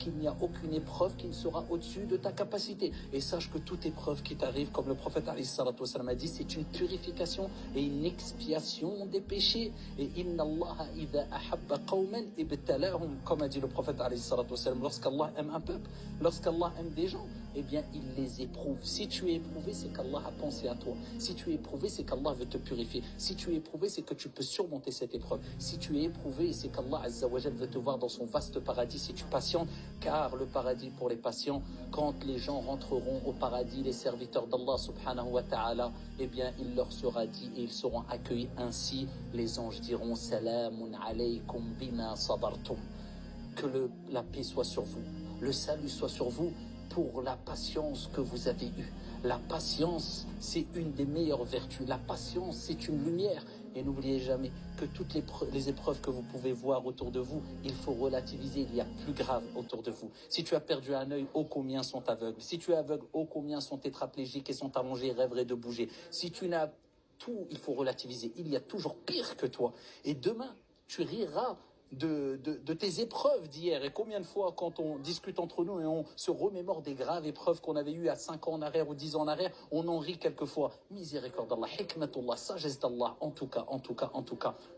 qu'il n'y a aucune épreuve qui ne sera au-dessus de ta capacité. Et sache que toute épreuve qui t'arrive, comme le prophète alayhi salatu wassalam a dit, c'est une purification et une expiation des péchés. Et inna Allah idha ahabba qawman ibtalahum, comme a dit le prophète alayhi salatu wassalam, lorsqu'Allah aime un peuple, lorsqu'Allah aime des gens, eh bien il les éprouve. Si tu es éprouvé, c'est qu'Allah a pensé à toi. Si tu es éprouvé, c'est qu'Allah veut te purifier. Si tu es éprouvé, c'est que tu peux surmonter cette épreuve. Si tu es éprouvé, c'est qu'Allah Azza wa Jal veut te voir dans son vaste paradis si tu patientes, car le paradis pour les patients, quand les gens rentreront au paradis, les serviteurs d'Allah subhanahu wa ta'ala, eh bien il leur sera dit et ils seront accueillis ainsi. Les anges diront Salamun alaykum bima sabartum. Que la paix soit sur vous, le salut soit sur vous pour la patience que vous avez eue. La patience, c'est une des meilleures vertus. La patience, c'est une lumière. Et n'oubliez jamais que toutes les épreuves que vous pouvez voir autour de vous, il faut relativiser, il y a plus grave autour de vous. Si tu as perdu un œil, ô combien sont aveugles. Si tu es aveugle, ô combien sont tétraplégiques et sont allongés et rêveraient de bouger. Si tu n'as tout, il faut relativiser. Il y a toujours pire que toi. Et demain, tu riras de tes épreuves d'hier. Et combien de fois, quand on discute entre nous et on se remémore des graves épreuves qu'on avait eues à 5 ans en arrière ou 10 ans en arrière, on en rit quelquefois. Miséricorde d'Allah, hikmatullah, sagesse d'Allah. En tout cas,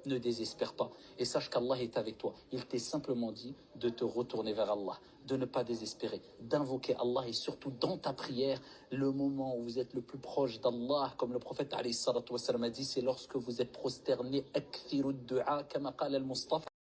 ne désespère pas. Et sache qu'Allah est avec toi. Il t'est simplement dit de te retourner vers Allah, de ne pas désespérer, d'invoquer Allah, et surtout dans ta prière, le moment où vous êtes le plus proche d'Allah, comme le prophète alayhi salatu wassalam a dit, c'est lorsque vous êtes prosterné, akthirud du'a, kama qala al-Mustafa.